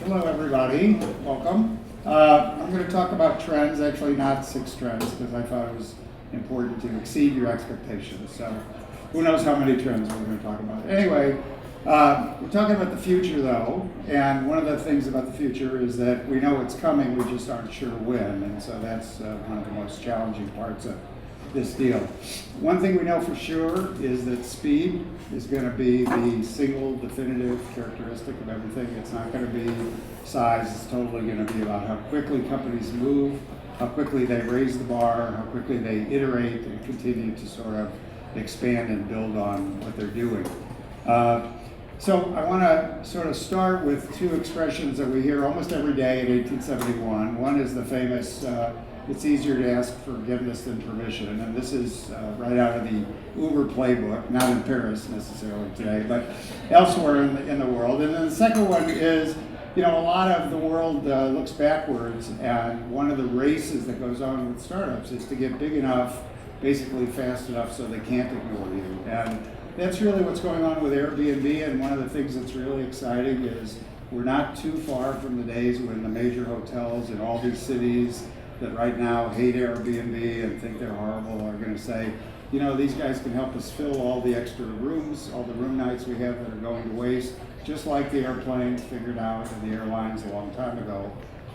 Hello, everybody. Welcome. I'm going to talk about trends, actually not 6 trends, because I thought it was important to exceed your expectations. So who knows how many trends we're going to talk about. Anyway, we're talking about the future, though, and one of the things about the future is that we know it's coming, we just aren't sure when, and so that's one of the most challenging parts of this deal. One thing we know for sure is that speed is going to be the single definitive characteristic of everything. It's not going to be size. It's totally going to be about how quickly companies move, how quickly they raise the bar, how quickly they iterate and continue to sort of expand and build on what they're doing. So I want to sort of start with 2 expressions that we hear almost every day in 1871. One is the famous it's easier to ask forgiveness than permission. And this is right out of the Uber playbook, not in Paris necessarily today, but elsewhere in the world. And then the second one is, a lot of the world looks backwards, and one of the races that goes on with startups is to get big enough, basically fast enough so they can't ignore you. And that's really what's going on with Airbnb, and one of the things that's really exciting is we're not too far from the days when the major hotels in all these cities that right now hate Airbnb and think they're horrible are going to say, these guys can help us fill all the extra rooms, all the room nights we have that are going to waste, just like the airplanes figured out and the airlines a long time ago.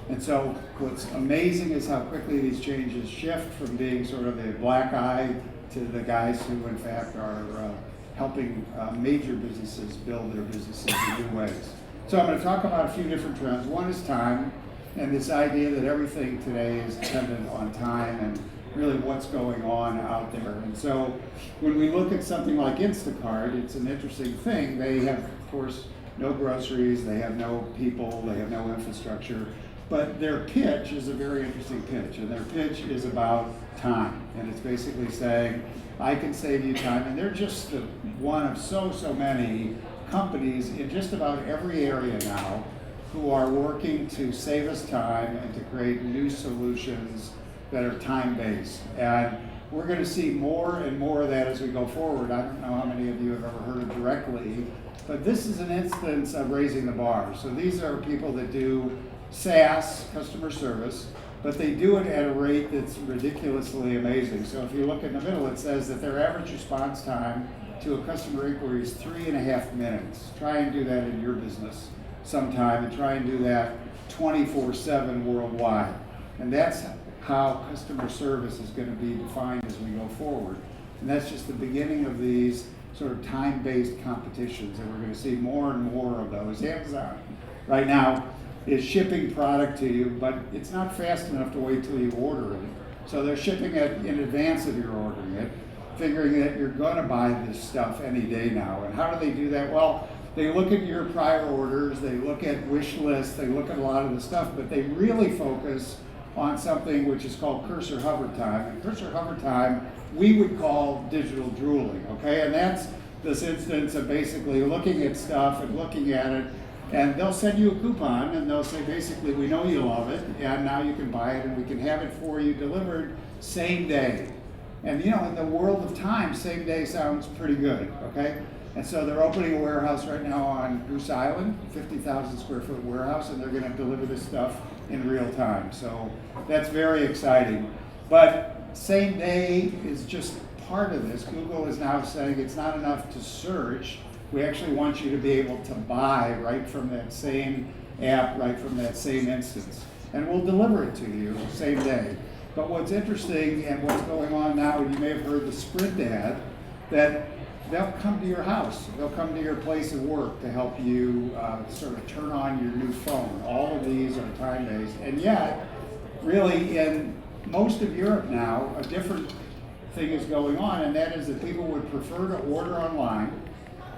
And so what's amazing is how quickly these changes shift from being sort of a black eye to the guys who in fact are helping major businesses build their businesses in new ways. So I'm going to talk about a few different trends. One is time. And this idea that everything today is dependent on time and really what's going on out there. And so when we look at something like Instacart, it's an interesting thing. They have, of course, no groceries, they have no people, they have no infrastructure, but their pitch is a very interesting pitch. And their pitch is about time. And it's basically saying, I can save you time. And they're just one of so many companies in just about every area now who are working to save us time and to create new solutions that are time-based. And we're going to see more and more of that as we go forward. I don't know how many of you have ever heard it directly, but this is an instance of raising the bar. So these are people that do SaaS, customer service, but they do it at a rate that's ridiculously amazing. So if you look in the middle, it says that their average response time to a customer inquiry is 3.5 minutes. Try and do that in your business sometime, and try and do that 24/7 worldwide. And that's how customer service is going to be defined as we go forward. And that's just the beginning of these sort of time-based competitions, and we're going to see more and more of those. Amazon right now is shipping product to you, but it's not fast enough to wait till you order it. So they're shipping it in advance of your ordering it, figuring that you're going to buy this stuff any day now. And how do they do that? Well, they look at your prior orders, they look at wish lists, they look at a lot of the stuff, but they really focus on something which is called cursor hover time. And cursor hover time, we would call digital drooling, okay? And that's this instance of basically looking at stuff and looking at it, and they'll send you a coupon, and they'll say, basically, we know you love it, and now you can buy it, and we can have it for you delivered same day. And in the world of time, same day sounds pretty good, okay? And so they're opening a warehouse right now on Goose Island, 50,000 square foot warehouse, and they're going to deliver this stuff in real time. So that's very exciting. But same day is just part of this. Google is now saying it's not enough to search. We actually want you to be able to buy right from that same app, right from that same instance. And we'll deliver it to you same day. But what's interesting and what's going on now, you may have heard the Sprint ad, that they'll come to your house. They'll come to your place of work to help you sort of turn on your new phone. All of these are time-based. And yet, really, in most of Europe now, a different thing is going on, and that is that people would prefer to order online.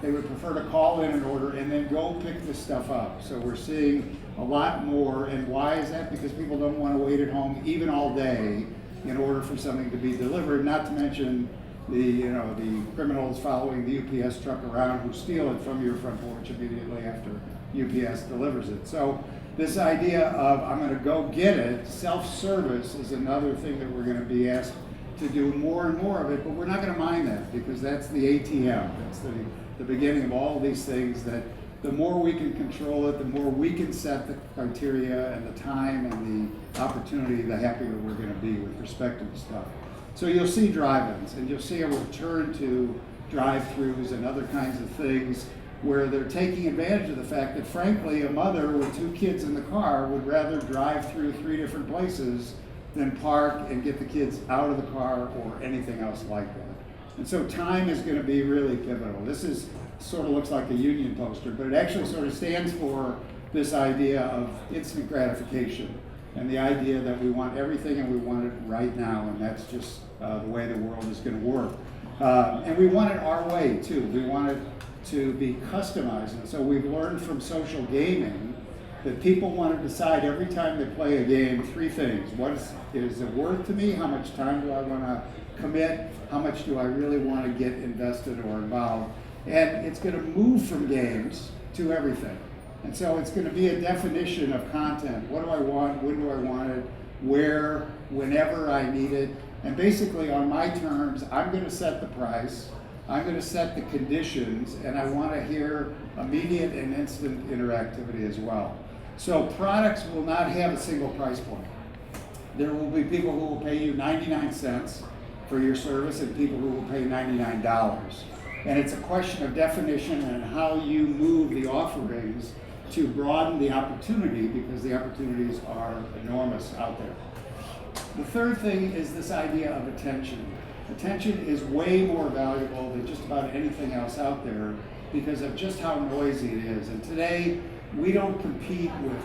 They would prefer to call in an order and then go pick this stuff up. So we're seeing a lot more. And why is that? Because people don't want to wait at home even all day in order for something to be delivered, not to mention the criminals following the UPS truck around who steal it from your front porch immediately after UPS delivers it. So this idea of I'm going to go get it, self-service is another thing that we're going to be asked to do more and more of it, but we're not going to mind that because that's the ATM. That's the beginning of all these things that the more we can control it, the more we can set the criteria and the time and the opportunity, the happier we're going to be with respect to the stuff. So you'll see drive-ins, and you'll see a return to drive-throughs and other kinds of things where they're taking advantage of the fact that, frankly, a mother with 2 kids in the car would rather drive through 3 different places than park and get the kids out of the car or anything else like that. And so time is going to be really pivotal. This is sort of looks like a union poster, but it actually sort of stands for this idea of instant gratification and the idea that we want everything and we want it right now, and that's just the way the world is going to work. And we want it our way too. We want it to be customized. And so we've learned from social gaming that people want to decide every time they play a game 3 things. What is it worth to me? How much time do I want to commit? How much do I really want to get invested or involved? And it's going to move from games to everything. And so it's going to be a definition of content. What do I want? When do I want it? Where? Whenever I need it. And basically on my terms, I'm going to set the price. I'm going to set the conditions, and I want to hear immediate and instant interactivity as well. So products will not have a single price point. There will be people who will pay you 99 cents for your service and people who will pay $99. And it's a question of definition and how you move the offerings to broaden the opportunity, because the opportunities are enormous out there. The third thing is this idea of attention. Attention is way more valuable than just about anything else out there because of just how noisy it is. And today, we don't compete with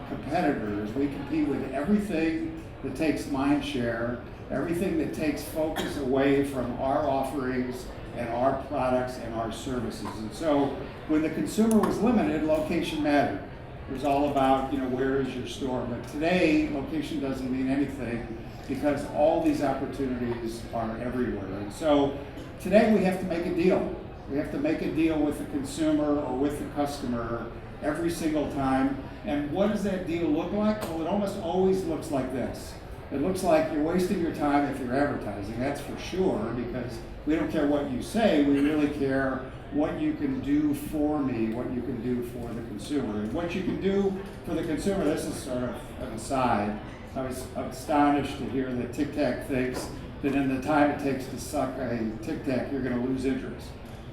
competitors. We compete with everything that takes mind share, everything that takes focus away from our offerings and our products and our services. And so when the consumer was limited, location mattered. It was all about, where is your store? But today, location doesn't mean anything because all these opportunities are everywhere. And so today we have to make a deal. We have to make a deal with the consumer or with the customer every single time. And what does that deal look like? Well, it almost always looks like this. It looks like you're wasting your time if you're advertising, that's for sure, because we don't care what you say, we really care what you can do for me, what you can do for the consumer. And what you can do for the consumer, this is sort of an aside. I was astonished to hear that Tic Tac thinks that in the time it takes to suck a Tic Tac, you're going to lose interest.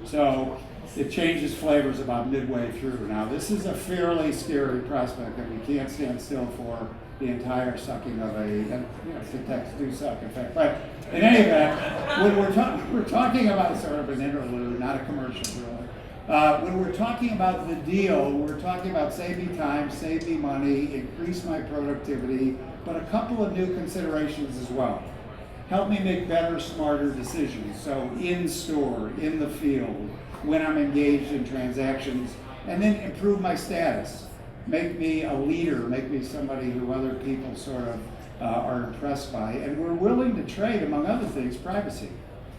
So it changes flavors about midway through. Now, this is a fairly scary prospect that we can't stand still for the entire sucking of and Tic Tacs do suck, in fact. But in any event, when we're talking about sort of an interlude, not a commercial, really. When we're talking about the deal, we're talking about save me time, save me money, increase my productivity, but a couple of new considerations as well. Help me make better, smarter decisions. So in store, in the field, when I'm engaged in transactions, and then improve my status. Make me a leader, make me somebody who other people sort of are impressed by. And we're willing to trade, among other things, privacy.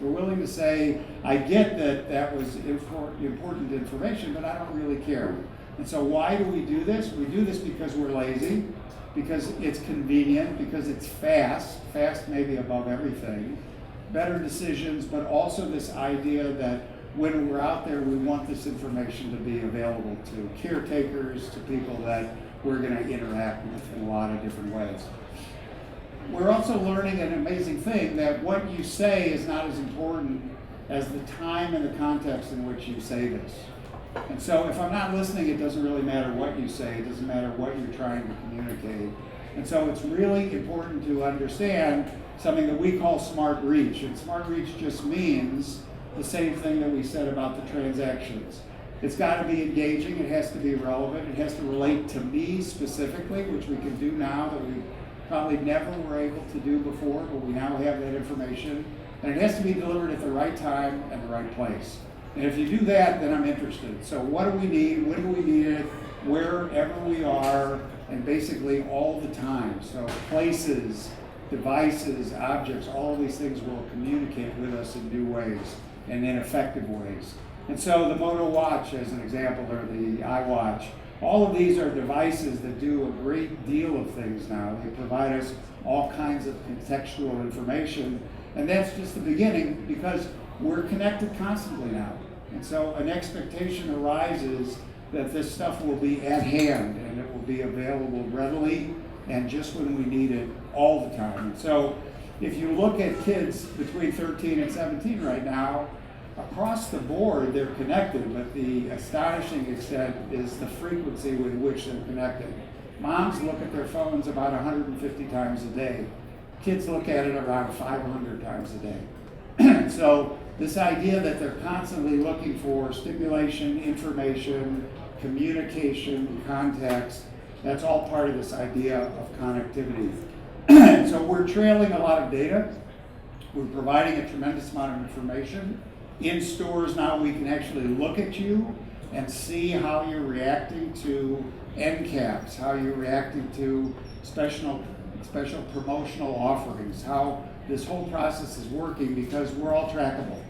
We're willing to say, I get that was important information, but I don't really care. And so why do we do this? We do this because we're lazy, because it's convenient, because it's fast maybe above everything, better decisions, but also this idea that when we're out there, we want this information to be available to caretakers, to people that we're going to interact with in a lot of different ways. We're also learning an amazing thing, that what you say is not as important as the time and the context in which you say this. And so if I'm not listening, it doesn't really matter what you say. It doesn't matter what you're trying to communicate. And so it's really important to understand something that we call smart reach. And smart reach just means the same thing that we said about the transactions. It's got to be engaging, it has to be relevant, it has to relate to me specifically, which we can do now that we probably never were able to do before, but we now have that information. And it has to be delivered at the right time and the right place. And if you do that, then I'm interested. So what do we need? When do we need it? Wherever we are, and basically all the time. So places, devices, objects, all of these things will communicate with us in new ways and in effective ways. And so the Moto Watch, as an example, or the iWatch, all of these are devices that do a great deal of things now. They provide us all kinds of contextual information, and that's just the beginning because we're connected constantly now. And so an expectation arises that this stuff will be at hand and it will be available readily and just when we need it all the time. And so if you look at kids between 13 and 17 right now, across the board they're connected, but the astonishing extent is the frequency with which they're connected. Moms look at their phones about 150 times a day. Kids look at it around 500 times a day. So this idea that they're constantly looking for stimulation, information, communication, context, that's all part of this idea of connectivity. So we're trailing a lot of data. We're providing a tremendous amount of information. In stores now we can actually look at you and see how you're reacting to end caps, how you're reacting to special promotional offerings, how this whole process is working, because we're all trackable.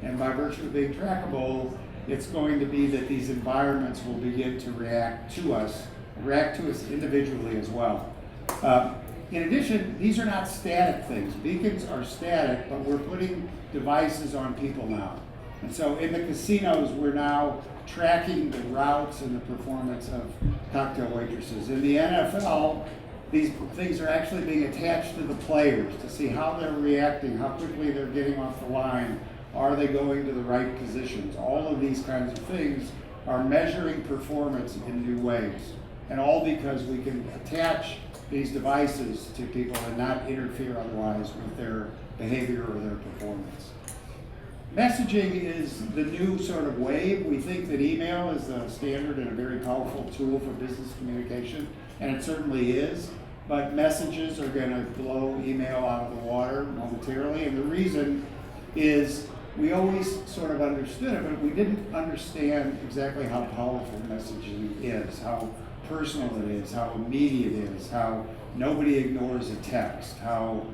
And by virtue of being trackable, it's going to be that these environments will begin to react to us individually as well. In addition, these are not static things. Beacons are static, but we're putting devices on people now. And so in the casinos, we're now tracking the routes and the performance of cocktail waitresses. In the NFL, these things are actually being attached to the players to see how they're reacting, how quickly they're getting off the line, are they going to the right positions. All of these kinds of things are measuring performance in new ways. And all because we can attach these devices to people and not interfere otherwise with their behavior or their performance. Messaging is the new sort of wave. We think that email is the standard and a very powerful tool for business communication, and it certainly is, but messages are going to blow email out of the water momentarily, and the reason is we always sort of understood it, but we didn't understand exactly how powerful messaging is, how personal it is, how immediate it is, how nobody ignores a text, how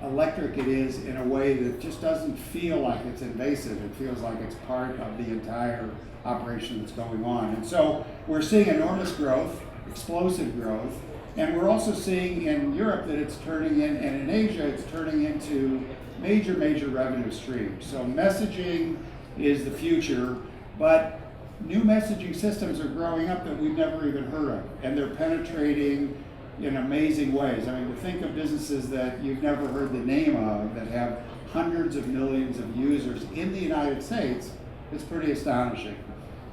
electric it is in a way that just doesn't feel like it's invasive. It feels like it's part of the entire operation that's going on. And so we're seeing enormous growth, explosive growth, and we're also seeing in Europe that it's turning in, and in Asia it's turning into major revenue streams. So messaging is the future, but new messaging systems are growing up that we've never even heard of, and they're penetrating in amazing ways. I mean, to think of businesses that you've never heard the name of that have hundreds of millions of users in the United States is pretty astonishing.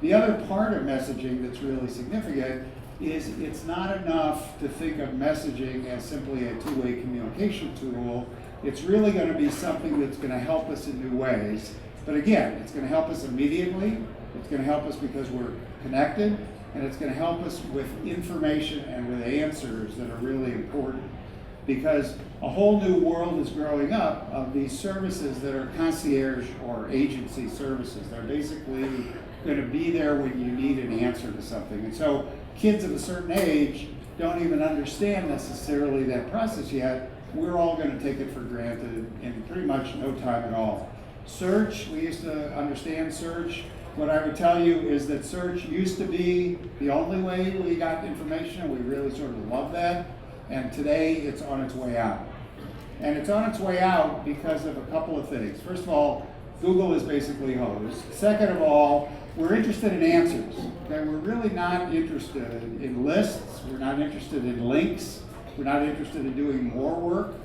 The other part of messaging that's really significant is it's not enough to think of messaging as simply a two-way communication tool. It's really going to be something that's going to help us in new ways. But again, it's going to help us immediately. It's going to help us because we're connected, and it's going to help us with information and with answers that are really important. Because a whole new world is growing up of these services that are concierge or agency services. They're basically going to be there when you need an answer to something. And so kids of a certain age don't even understand necessarily that process yet. We're all going to take it for granted in pretty much no time at all. Search, we used to understand search. What I would tell you is that search used to be the only way we got information. We really sort of love that. And today it's on its way out. And it's on its way out because of a couple of things. First of all, Google is basically hosed. Second of all, we're interested in answers. Okay? We're really not interested in lists. We're not interested in links. We're not interested in doing more work.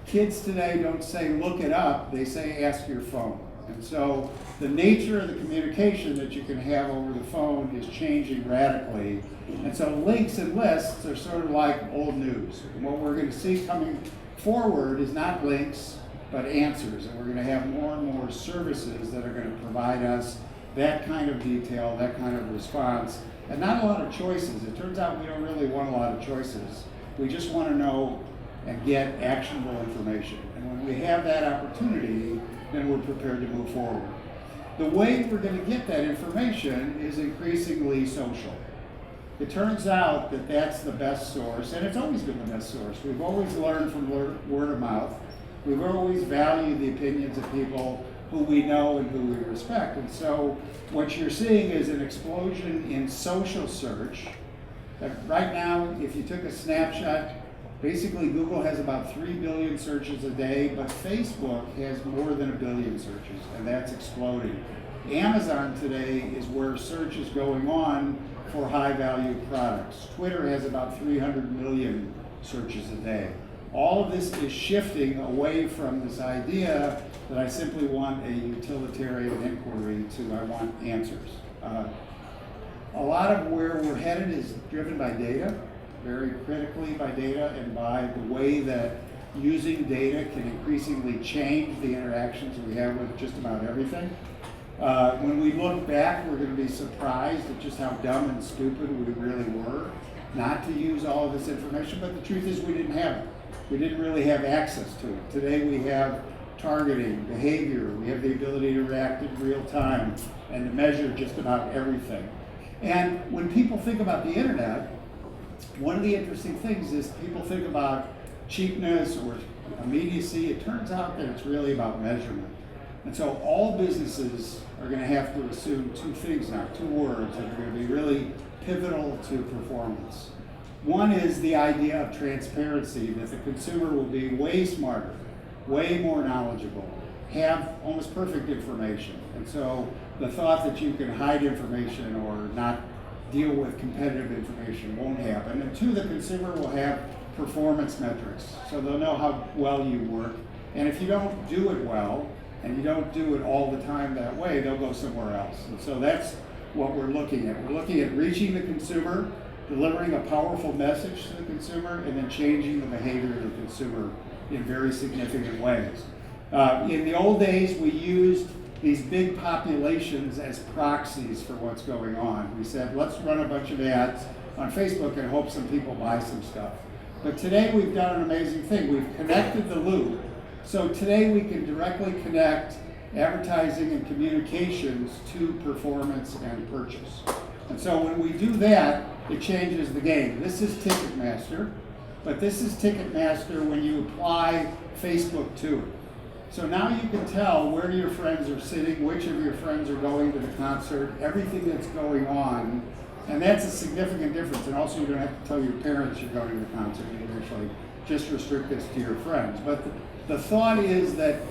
Kids today don't say look it up, they say ask your phone. And so the nature of the communication that you can have over the phone is changing radically. And so links and lists are sort of like old news. And what we're going to see coming forward is not links, but answers. And we're going to have more and more services that are going to provide us that kind of detail, that kind of response, and not a lot of choices. It turns out we don't really want a lot of choices. We just want to know and get actionable information. And when we have that opportunity, then we're prepared to move forward. The way we're going to get that information is increasingly social. It turns out that that's the best source, and it's always been the best source. We've always learned from word of mouth. We've always valued the opinions of people who we know and who we respect. And so what you're seeing is an explosion in social search. Right now, if you took a snapshot Basically, Google has about 3 billion searches a day, but Facebook has more than 1 billion searches, and that's exploding. Amazon today is where search is going on for high-value products. Twitter has about 300 million searches a day. All of this is shifting away from this idea that I simply want a utilitarian inquiry to I want answers. A lot of where we're headed is driven by data, very critically by data, and by the way that using data can increasingly change the interactions we have with just about everything. When we look back, we're going to be surprised at just how dumb and stupid we really were not to use all of this information, but the truth is we didn't have it. We didn't really have access to it. Today we have targeting, behavior, we have the ability to react in real time and to measure just about everything. And when people think about the internet, one of the interesting things is people think about cheapness or immediacy. It turns out that it's really about measurement. And so all businesses are going to have to assume two things now, two words that are going to be really pivotal to performance. One is the idea of transparency, that the consumer will be way smarter, way more knowledgeable, have almost perfect information. And so the thought that you can hide information or not deal with competitive information won't happen. And two, the consumer will have performance metrics, so they'll know how well you work. And if you don't do it well, and you don't do it all the time that way, they'll go somewhere else. And so that's what we're looking at. We're looking at reaching the consumer, delivering a powerful message to the consumer, and then changing the behavior of the consumer in very significant ways. In the old days, we used these big populations as proxies for what's going on. We said, let's run a bunch of ads on Facebook and hope some people buy some stuff. But today we've done an amazing thing. We've connected the loop. So today we can directly connect advertising and communications to performance and purchase. And so when we do that, it changes the game. This is Ticketmaster, but this is Ticketmaster when you apply Facebook to it. So now you can tell where your friends are sitting, which of your friends are going to the concert, everything that's going on, and that's a significant difference. And also you don't have to tell your parents you're going to the concert. You can actually just restrict this to your friends. But the thought is that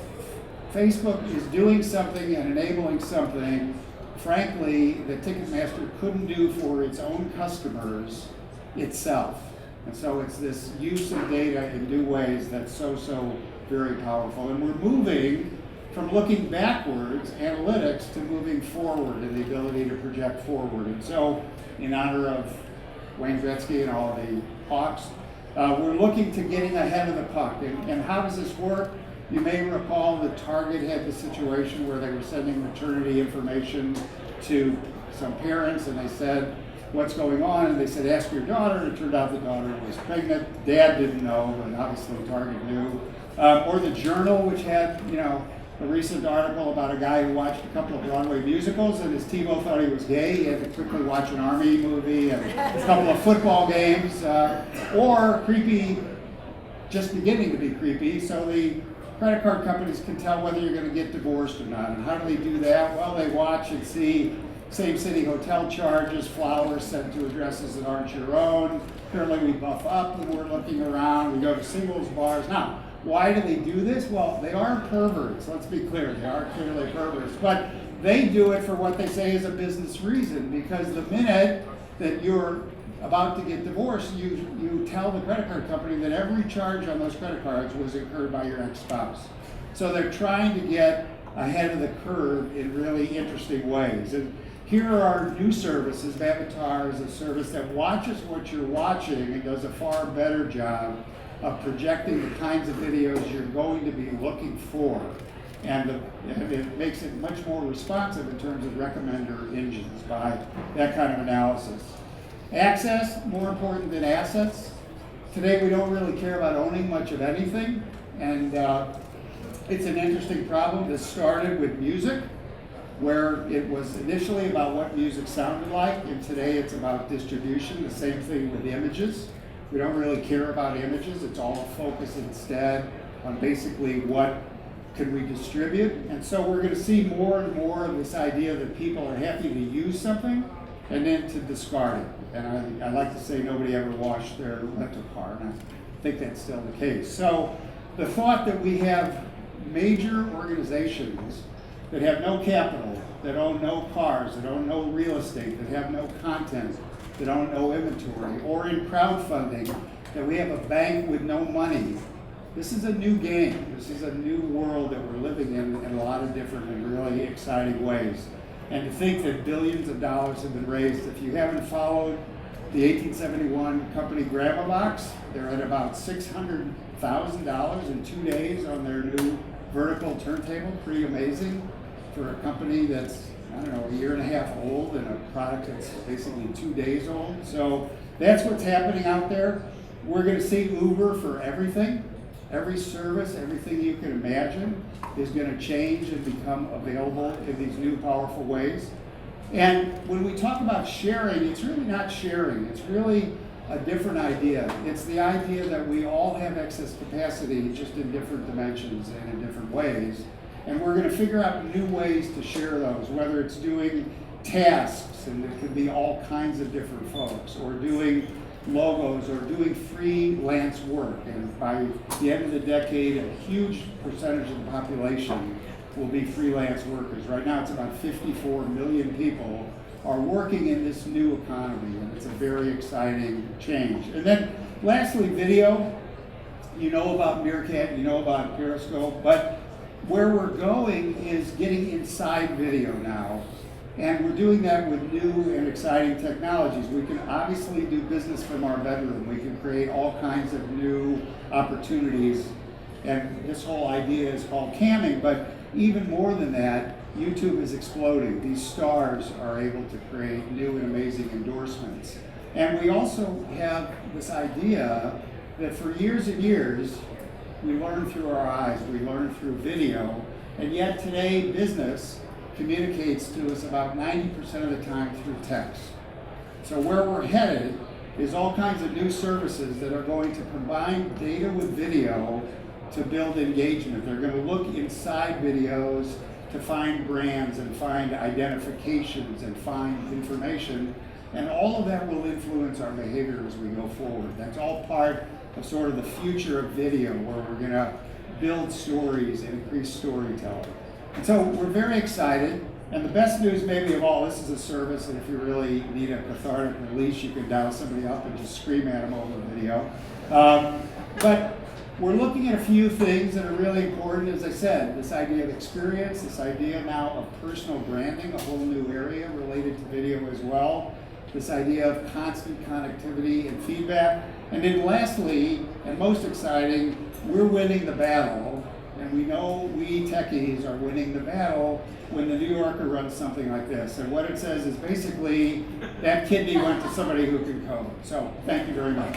Facebook is doing something and enabling something, frankly, that Ticketmaster couldn't do for its own customers itself. And so it's this use of data in new ways that's so very powerful. And we're moving from looking backwards, analytics, to moving forward and the ability to project forward. And so, in honor of Wayne Gretzky and all the Hawks, we're looking to getting ahead of the puck. And how does this work? You may recall that Target had the situation where they were sending maternity information to some parents, and they said, what's going on? And they said, ask your daughter. And it turned out the daughter was pregnant. Dad didn't know, but obviously Target knew. Or the Journal, which had, a recent article about a guy who watched a couple of Broadway musicals, and his TiVo thought he was gay. He had to quickly watch an Army movie and a couple of football games. Or creepy, just beginning to be creepy. So the credit card companies can tell whether you're going to get divorced or not. And how do they do that? Well, they watch and see same city hotel charges, flowers sent to addresses that aren't your own. Currently we buff up when we're looking around. We go to singles bars. Now, why do they do this? Well, they are perverts. Let's be clear. They are clearly perverts. But they do it for what they say is a business reason, because the minute that you're about to get divorced, you tell the credit card company that every charge on those credit cards was incurred by your ex-spouse. So they're trying to get ahead of the curve in really interesting ways. And here are our new services. Avatar is a service that watches what you're watching and does a far better job of projecting the kinds of videos you're going to be looking for. And it makes it much more responsive in terms of recommender engines by that kind of analysis. Access, more important than assets. Today we don't really care about owning much of anything, and it's an interesting problem. This started with music, where it was initially about what music sounded like, and today it's about distribution. The same thing with images. We don't really care about images. It's all focused instead on basically what can we distribute. And so we're going to see more and more of this idea that people are happy to use something and then to discard it. And I like to say nobody ever washed their rental car. And think that's still the case. So the thought that we have major organizations that have no capital, that own no cars, that own no real estate, that have no content, that own no inventory, or in crowdfunding, that we have a bank with no money. This is a new game. This is a new world that we're living in a lot of different and really exciting ways. And to think that billions of dollars have been raised, if you haven't followed the 1871 company Grandma Box, they're at about $600,000 in 2 days on their new vertical turntable. Pretty amazing for a company that's, I don't know, a year and a half old and a product that's basically 2 days old. So that's what's happening out there. We're going to see Uber for everything. Every service, everything you can imagine is going to change and become available in these new powerful ways. And when we talk about sharing, it's really not sharing. It's really a different idea. It's the idea that we all have excess capacity, just in different dimensions and in different ways. And we're going to figure out new ways to share those, whether it's doing tasks, and it could be all kinds of different folks, or doing logos, or doing freelance work. And by the end of the decade, a huge percentage of the population will be freelance workers. Right now, it's about 54 million people are working in this new economy, and it's a very exciting change. And then lastly, video. You know about Meerkat, you know about Periscope, but where we're going is getting inside video now. And we're doing that with new and exciting technologies. We can obviously do business from our bedroom. We can create all kinds of new opportunities. And this whole idea is called camming, but even more than that, YouTube is exploding. These stars are able to create new and amazing endorsements. And we also have this idea that for years and years, we learn through our eyes, we learn through video, and yet today business communicates to us about 90% of the time through text. So where we're headed is all kinds of new services that are going to combine data with video to build engagement. They're going to look inside videos to find brands and find identifications and find information, and all of that will influence our behavior as we go forward. That's all part of sort of the future of video, where we're going to build stories and increase storytelling. And so we're very excited, and the best news maybe of all, this is a service, and if you really need a cathartic release, you can dial somebody up and just scream at them over video. But we're looking at a few things that are really important. As I said, this idea of experience, this idea now of personal branding, a whole new area related to video as well, this idea of constant connectivity and feedback. And then lastly, and most exciting, we're winning the battle. And we know we techies are winning the battle when the New Yorker runs something like this. And what it says is basically that kidney went to somebody who can code. So thank you very much.